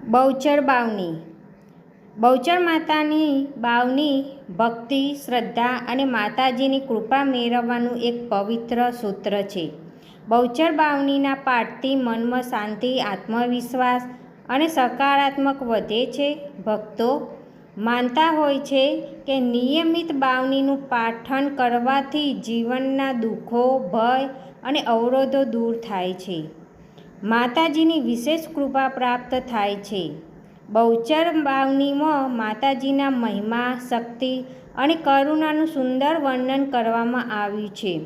બહુચર બાવની. બહુચર માતાની બાવની ભક્તિ, શ્રદ્ધા અને માતાજીની કૃપા મેળવવાનું એક પવિત્ર સૂત્ર છે. બહુચર બાવનીના પાઠથી મનમાં શાંતિ, આત્મવિશ્વાસ અને સકારાત્મક વધે છે. ભક્તો માનતા હોય છે કે નિયમિત બાવનીનું પાઠન કરવાથી જીવનના દુઃખો, ભય અને અવરોધો દૂર થાય છે. માતાજીની વિશેષ કૃપા પ્રાપ્ત થાય છે. બહુચર બાવનીમાં માતાજીના મહિમા, શક્તિ અને કરુણાનું સુંદર વર્ણન કરવામાં આવ્યું છે.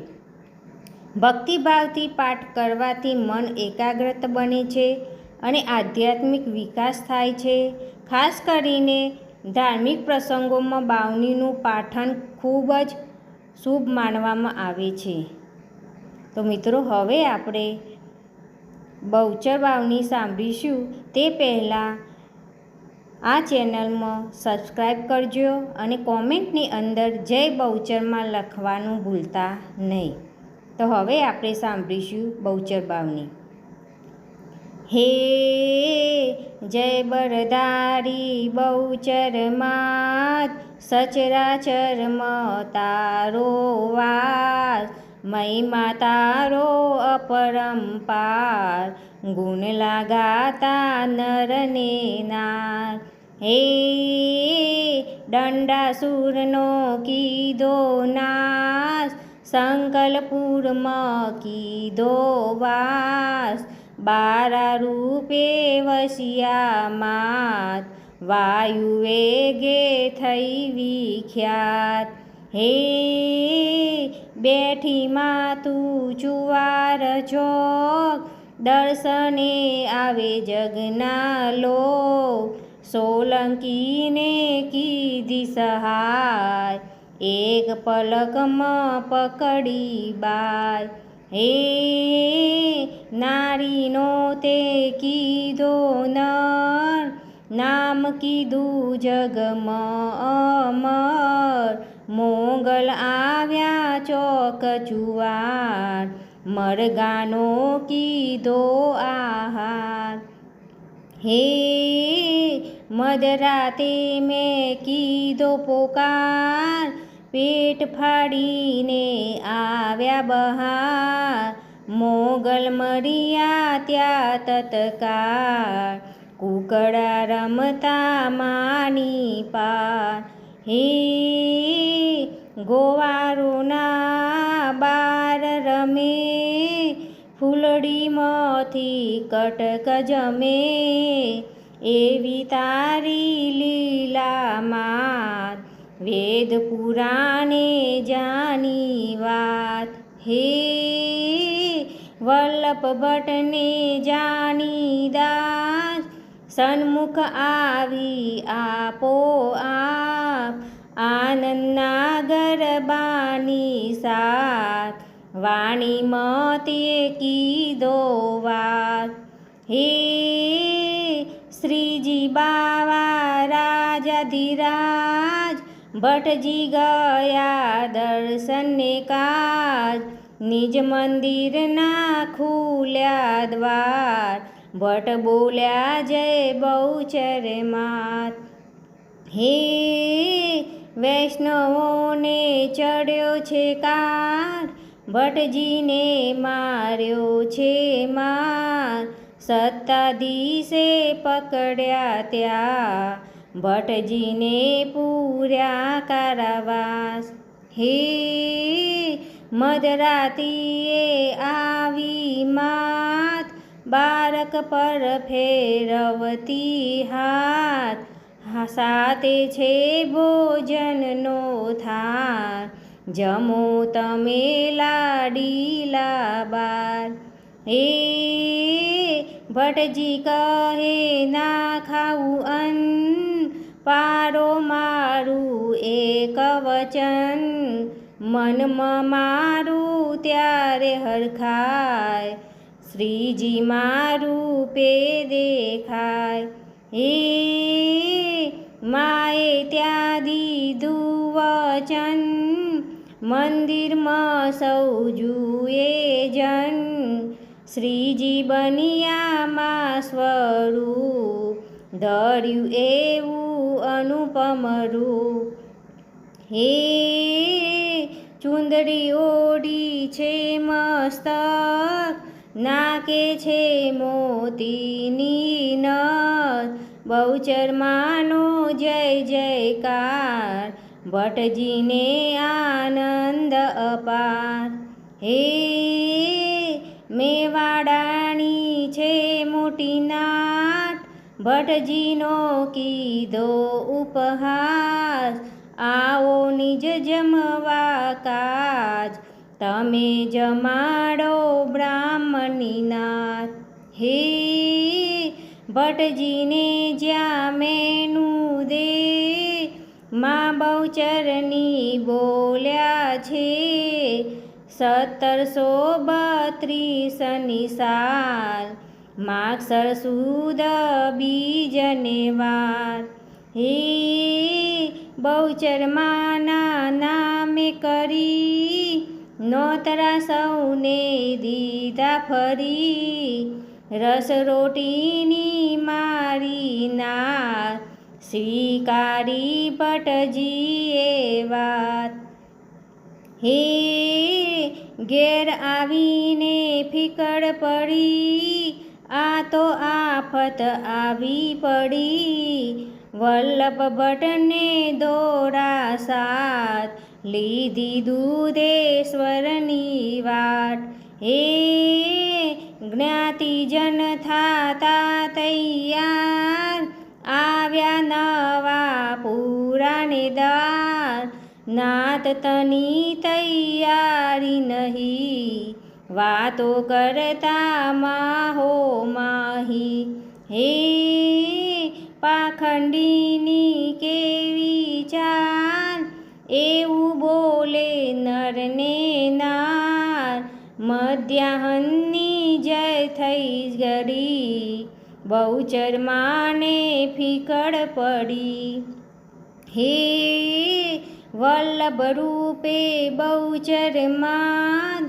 ભક્તિભાવથી પાઠ કરવાથી મન એકાગ્રત બને છે અને આધ્યાત્મિક વિકાસ થાય છે. ખાસ કરીને ધાર્મિક પ્રસંગોમાં બાવનીનું પાઠન ખૂબ જ શુભ માનવામાં આવે છે. તો મિત્રો, હવે આપણે બહુચર બાવની સાંભળીશું તે પહેલાં આ ચેનલમાં સબસ્ક્રાઈબ કરજો અને કોમેન્ટની અંદર જય બહુચરમાં લખવાનું ભૂલતા નહીં. તો હવે આપણે સાંભળીશું બહુચર બાવની. હે જય બરધારી બહુચર માત, સચરાચરમાં તારો વાસ, મહિમા તારો અપરંપાર, ગુણ લાગાતા નરને નાર. હે દંડાસુરનો કીધો નાશ, સંકલપુરમાં કીધો વાસ, બારા રૂપે વસ્યા માત, વાયુ વેગે થઈ વિખ્યાત. હે બેઠી માતું ચુવાર ચોક, દર્શને આવે જગના લોક, સોલંકીને કીધી સહાય, એક પલકમાં પકડી બાય. હે નારીનો તે કીધો નર, નામ કીધું જગમાં અમર, મોગલ આવ્યા ચોક ચુવાર, મરઘાનો કીધો આહાર. હે મધરાતે મેં કીધો પોકાર, પેટ ફાડીને આવ્યા બહાર, મોગલ મર્યા ત્યાં તત્કાળ, કુકડા રમતા માની પાર. હે ગોવારોના બાર રમે, ફૂલડીમાંથી કટક જમે, એવી તારી લીલા માત, વેદ પુરાણે જાની વાત. હે વલ્લભ ભટ્ટને જાની દાસ, સન્મુખ આવી આપોઆપ, આનંદના ગરબાની સાથ, વાણીમાં તે કીધો વાત. હે શ્રીજી બાવા રાજાધિરાજ, ભટ્ટજી ગયા દર્શનને કાજ, નિજ મંદિરના ખુલ્યા દ્વાર, ભટ્ટ બોલ્યા જય બહુચર માત. હે વૈષ્ણવોને ચડ્યો છે કાર, ભટ્ટજીને માર્યો છે માર, સત્તાધીશે પકડ્યા ત્યાં, ભટ્ટજીને પૂર્યા કારાવાસ. હે મધરાતીએ આવી માત, બાળક પર ફેરવતી હાથ, સાથે છે ભોજનનો થાળ, જમો તમે લાડીલા બાર. હે ભટ્ટજી કહે ના ખાવું અન્ન, પાડો મારું એક વચન, મનમાં મારું ત્યારે હરખાય, શ્રીજી મારું પે દેખાય. હે માએ ત્યાં દીધું વચન, મંદિરમાં સૌ જુએ જન, શ્રીજી બન્યા માં સ્વરૂપ, ધર્યું એવું અનુપમ રૂપ. હે ચુંદડી ઓઢી છે મસ્તક, નાકે છે મોતીની નથ. બહુચરમાનો જય જયકાર, ભટ્ટજીને આનંદ અપાર. હે મેવાડાની છે મોટી નાટ, ભટ્ટજીનો કીધો ઉપહાસ. આવો નિજ જમવા કાજ, તમે જમાડો બ્રાહ્મણની નાત. હે ભટ્ટજીને જ્યાં મેનું દે, મા બહુચરની બોલ્યા છે. 1732 સાલ, માગસર સુદ બીજને વાર. હે બહુચરમાના નામે કરી, નોતરા સૌને દીધા ફરી. રસ રોટીની મારી નાત, સ્વીકારી ભટ્ટજીએ વાત. હે ઘેર આવીને ફિકર પડી, આ તો આફત આવી પડી. વલ્લભ ભટ્ટને દોરા સાથ, લીધી દૂધેશ્વરની વાટ. હે જ્ઞાતિજન થાતા તૈયાર, આવ્યા નવા પુરાને દાર. નાત તની તૈયારી નહીં, વાતો કરતા માહો માહી. હે પાખંડીની કેવી ચાલ, એવું બોલે નરને નાર. મધ્યાહનની જય થઈ ઘડી, બહુચરમાને ફિકર પડી. હે વલ્લભ રૂપે બહુચરમાન,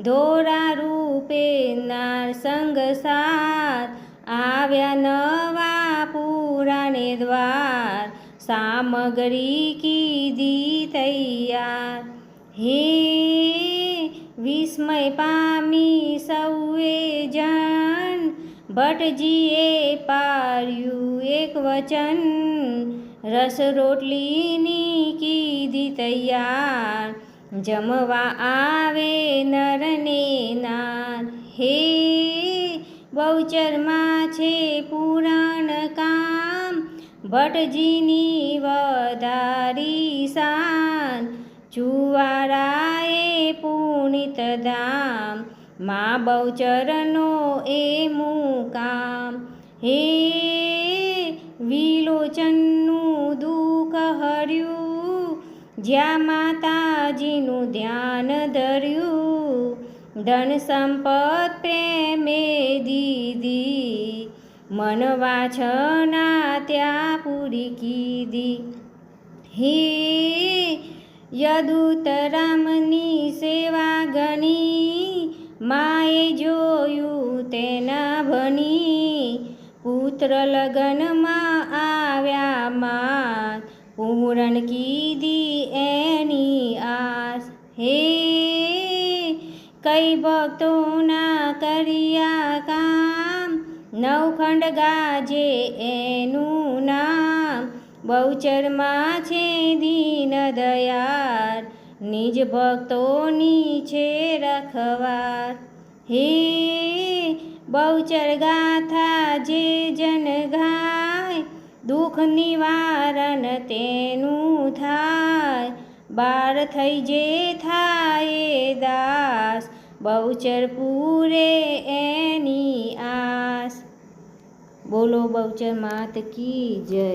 ધોરા રૂપે નાર સંગ સાથ. આવ્યા નવા પુરાને દ્વાર, સામગ્રી કીધી તૈયાર. હે વિસ્મય પામી સૌએ જન, ભટ્ટજીએ પાળ્યું એક વચન. રસ રોટલીની કીધી તૈયાર, જમવા આવે નરને નાર. હે બહુચરમાં છે પુરાણ કામ, ભટ્ટજીની વધારી શાન. ચુવારાએ પુનિત ધામ, મા બહુચરનો એ મુકામ. હે વિલોચનનું દુઃખ હર્યું, જ્યાં માતાજીનું ધ્યાન ધર્યું. ધન સંપત પ્રેમે દીધી, મન વાછના ત્યાં પૂરી કીધી. હે યદુતરામની સેવા ગણી, માએ જોયું તેના ભણી. પુત્ર લગ્નમાં આવ્યા માત, પૂરણ કીધી એની આસ. હે કઈ ભક્તોના કર્યા કામ, નવખંડ ગાજે એનું નામ. બહુચરમાં છે દીન દયાળ, નિજ ભક્તોની છે રખવાર. હે બહુચર ગાથા જે જન ગાય, દુઃખ નિવારણ તેનું થાય. બાર થઈ જે થાય દાસ, બહુચર પૂરે એની આસ. બોલો બહુચર માત કી જય.